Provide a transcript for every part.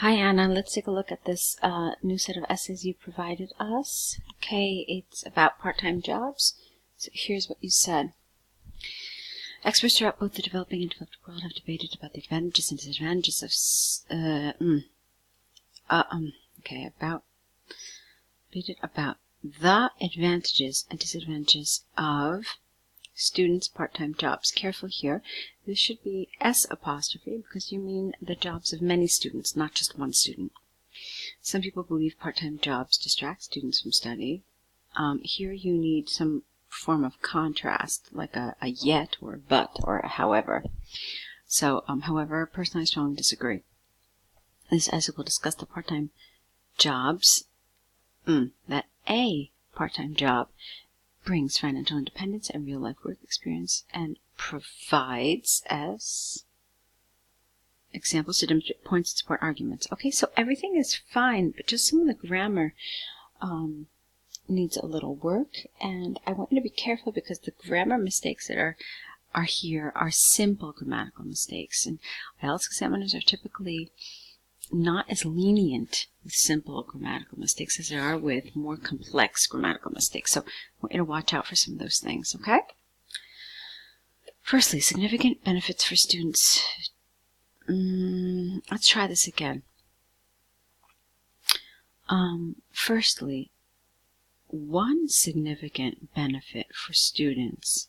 Hi Anna, let's take a look at this new set of essays you provided us. Okay, it's about part-time jobs. So here's what you said. Experts throughout both the developing and developed world have debated about the advantages and disadvantages of debated about the advantages and disadvantages of students' part-time jobs. Careful here. This should be S apostrophe because you mean the jobs of many students, not just one student. Some people believe part-time jobs distract students from study. Here you need some form of contrast, like a yet or a but or a however. So, however, personally I strongly disagree. This essay will discuss the part-time jobs, that a part-time job brings financial independence and real-life work experience and provides as examples to demonstrate points and support arguments. Okay, so everything is fine, but just some of the grammar needs a little work, and I want you to be careful because the grammar mistakes that are here are simple grammatical mistakes, and IELTS examiners are typically not as lenient with simple grammatical mistakes as they are with more complex grammatical mistakes. So I want you to watch out for some of those things, okay? Firstly, significant benefits for students. Let's try this again. Firstly, one significant benefit for students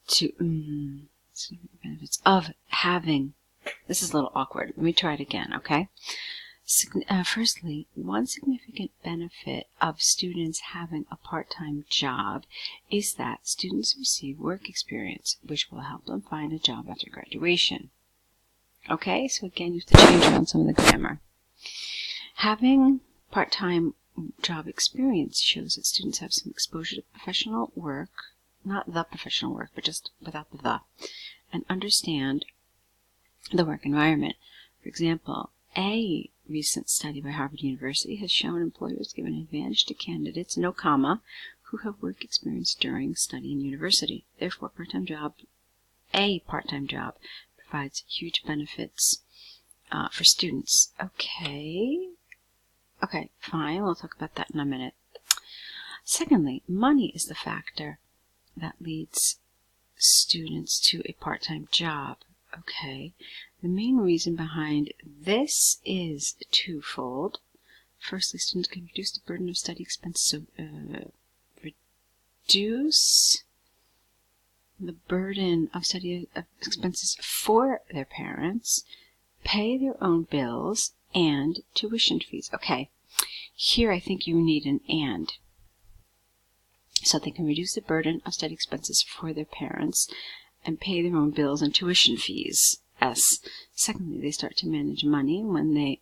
significant benefits of having. This is a little awkward. Let me try it again, okay? Firstly, one significant benefit of students having a part-time job is that students receive work experience, which will help them find a job after graduation. Okay, so again, you have to change around some of the grammar. Having part-time job experience shows that students have some exposure to professional work, not the professional work, but just without the, and understand the work environment. For example, a recent study by Harvard University has shown employers give an advantage to candidates, no comma, who have work experience during study in university. Therefore, a part-time job provides huge benefits for students. Okay, fine, we'll talk about that in a minute. Secondly, money is the factor that leads students to a part-time job. Okay, the main reason behind this is twofold. Firstly, students can reduce the burden of study expenses, so reduce the burden of study expenses for their parents, pay their own bills, and tuition fees. Okay, here I think you need an and. So they can reduce the burden of study expenses for their parents and pay their own bills and tuition fees. S. Secondly, they start to manage money when they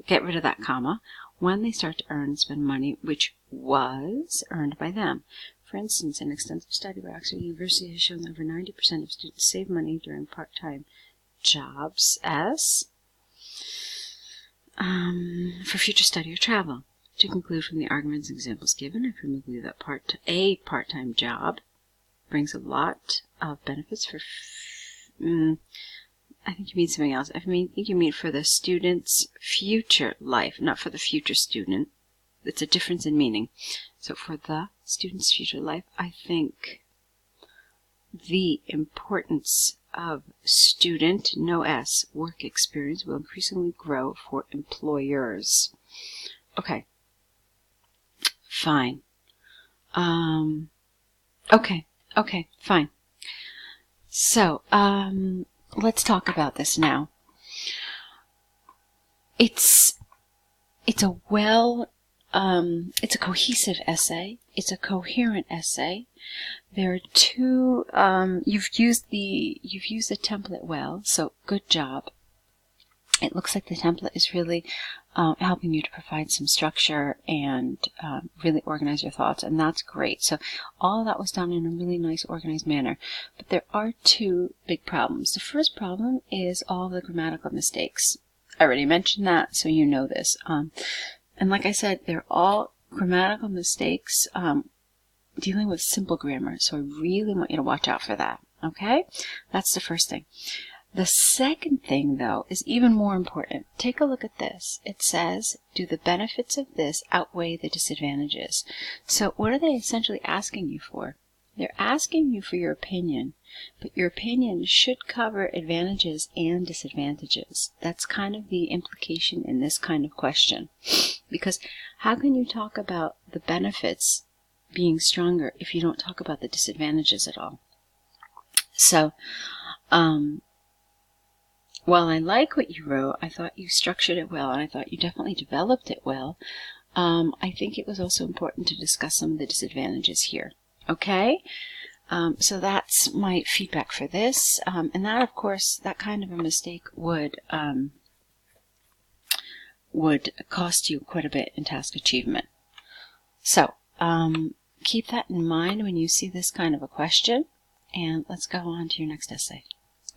get rid of that comma, when they start to earn and spend money which was earned by them. For instance, an extensive study by Oxford University has shown that over 90% of students save money during part-time jobs as for future study or travel. To conclude from the arguments and examples given, I firmly believe that a part-time job brings a lot of benefits for I think you mean something else. I think you mean for the student's future life, not for the future student. It's a difference in meaning. So for the student's future life, I think the importance of student, no S, work experience will increasingly grow for employers. Okay. Fine. Okay, fine. So, let's talk about this now. It's a cohesive essay. It's a coherent essay. There are two, you've used the template well, so good job. It looks like the template is really helping you to provide some structure and really organize your thoughts, and that's great. So all of that was done in a really nice, organized manner. But there are two big problems. The first problem is all the grammatical mistakes. I already mentioned that, so you know this. And like I said, they're all grammatical mistakes dealing with simple grammar, so I really want you to watch out for that. Okay? That's the first thing. The second thing, though, is even more important. Take a look at this. It says, do the benefits of this outweigh the disadvantages? So what are they essentially asking you for? They're asking you for your opinion, but your opinion should cover advantages and disadvantages. That's kind of the implication in this kind of question. Because how can you talk about the benefits being stronger if you don't talk about the disadvantages at all? So, while I like what you wrote, I thought you structured it well, and I thought you definitely developed it well. I think it was also important to discuss some of the disadvantages here. Okay? So that's my feedback for this. And that, of course, that kind of a mistake would cost you quite a bit in task achievement. So, keep that in mind when you see this kind of a question. And let's go on to your next essay.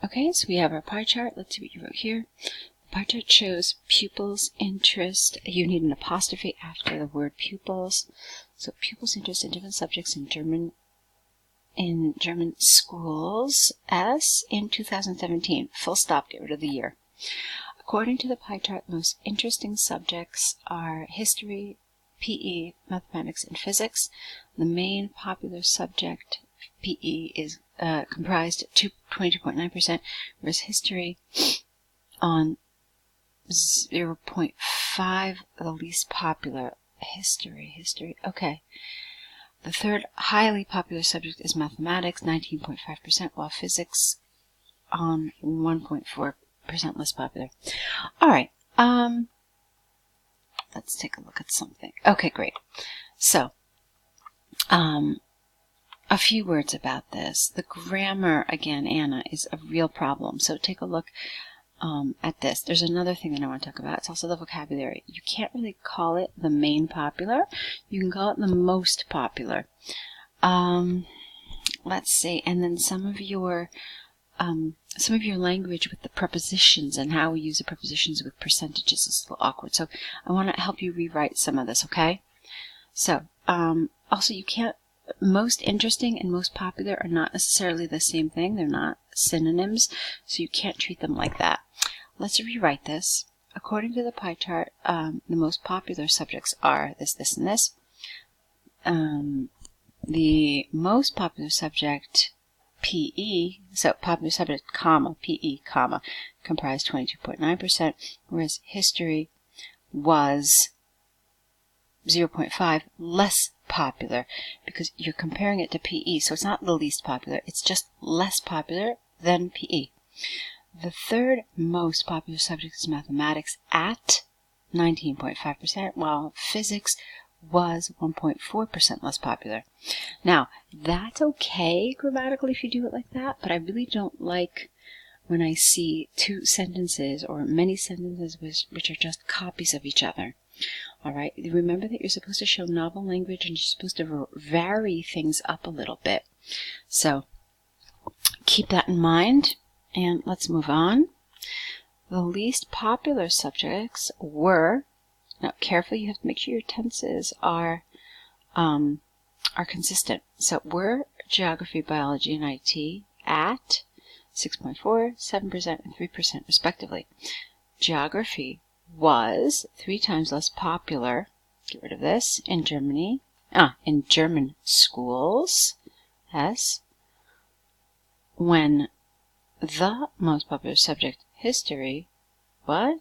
Okay, so we have our pie chart. Let's see what you wrote here. The pie chart shows pupils' interest. You need an apostrophe after the word pupils. So pupils' interest in different subjects in German schools as in 2017. Full stop, get rid of the year. According to the pie chart, the most interesting subjects are history, PE, mathematics, and physics. The main popular subject, PE, is comprised 22.9%, whereas history on 0.5%, the least popular. History. Okay. The third highly popular subject is mathematics, 19.5%, while physics on 1.4% less popular. All right. Let's take a look at something. Okay, great. So, a few words about this. The grammar, again, Anna, is a real problem. So take a look at this. There's another thing that I want to talk about. It's also the vocabulary. You can't really call it the main popular. You can call it the most popular. Let's see. And then some of your language with the prepositions and how we use the prepositions with percentages is a little awkward. So I want to help you rewrite some of this, okay? So, also you can't, most interesting and most popular are not necessarily the same thing. They're not synonyms, so you can't treat them like that. Let's rewrite this. According to the pie chart, the most popular subjects are this, this, and this. The most popular subject, PE, so popular subject, comma, PE, comma, comprised 22.9%, whereas history was 0.5 less popular, because you're comparing it to PE, so it's not the least popular, it's just less popular than PE. The third most popular subject is mathematics at 19.5%, while physics was 1.4% less popular. Now, that's okay grammatically if you do it like that, but I really don't like when I see two sentences or many sentences which are just copies of each other. All right, remember that you're supposed to show novel language and you're supposed to vary things up a little bit. So keep that in mind, and let's move on. The least popular subjects were, now carefully, you have to make sure your tenses are consistent. So were geography, biology, and IT at 6.4%, 7%, and 3% respectively. Geography was 3 times less popular, get rid of this, in German schools, yes, when the most popular subject, history, what?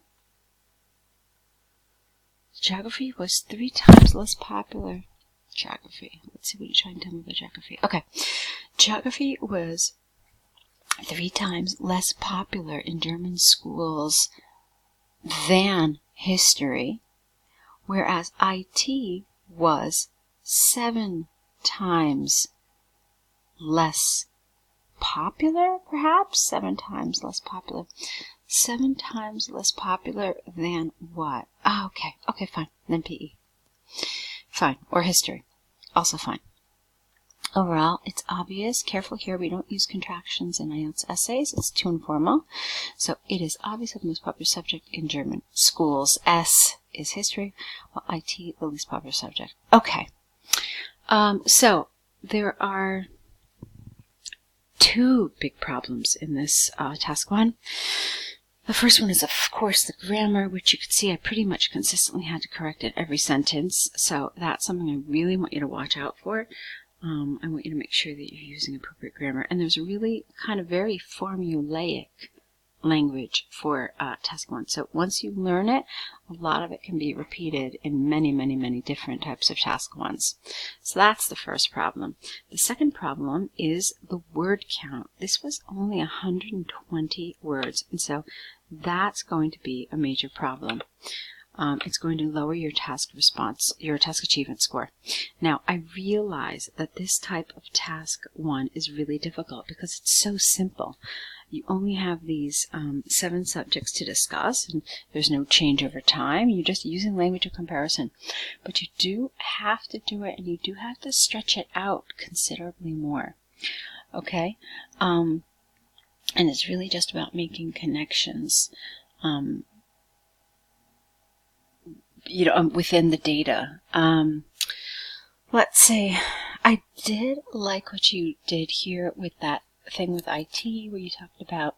Geography was 3 times less popular. Geography. Let's see what you're trying to tell me about geography. Okay. Geography was 3 times less popular in German schools than history, whereas IT was 7 times less popular, perhaps? 7 times less popular. 7 times less popular than what? Ah, okay. Okay, fine. Then PE. Fine. Or history. Also fine. Overall, it's obvious. Careful here, we don't use contractions in IELTS essays. It's too informal. So it is obvious that the most popular subject in German schools, S, is history, while IT, the least popular subject. Okay. So there are two big problems in this task one. The first one is, of course, the grammar, which you can see I pretty much consistently had to correct at every sentence. So that's something I really want you to watch out for. I want you to make sure that you're using appropriate grammar. And there's a really kind of very formulaic language for task one. So once you learn it, a lot of it can be repeated in many, many, many different types of task ones. So that's the first problem. The second problem is the word count. This was only 120 words, and so that's going to be a major problem. It's going to lower your task achievement score. Now, I realize that this type of task one is really difficult because it's so simple. You only have these 7 subjects to discuss, and there's no change over time. You're just using language of comparison. But you do have to do it, and you do have to stretch it out considerably more. Okay? And it's really just about making connections within the data. Let's see. I did like what you did here with that thing with IT, where you talked about,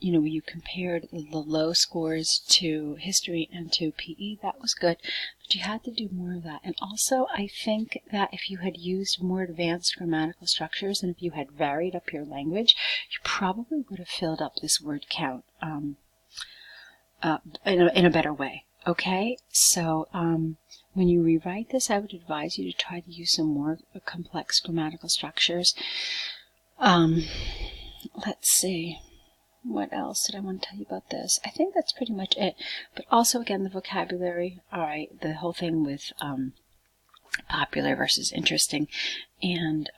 where you compared the low scores to history and to PE. That was good, but you had to do more of that. And also, I think that if you had used more advanced grammatical structures and if you had varied up your language, you probably would have filled up this word count in a better way. Okay, so when you rewrite this, I would advise you to try to use some more complex grammatical structures. Let's see. What else did I want to tell you about this? I think that's pretty much it. But also, again, the vocabulary. All right, the whole thing with popular versus interesting, and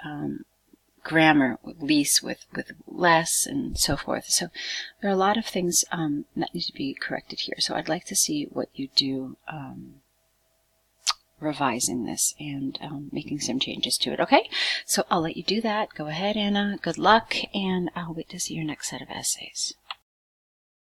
grammar, least with less, and so forth. So there are a lot of things that need to be corrected here. So I'd like to see what you do revising this and making some changes to it. Okay, so I'll let you do that. Go ahead, Anna. Good luck, and I'll wait to see your next set of essays.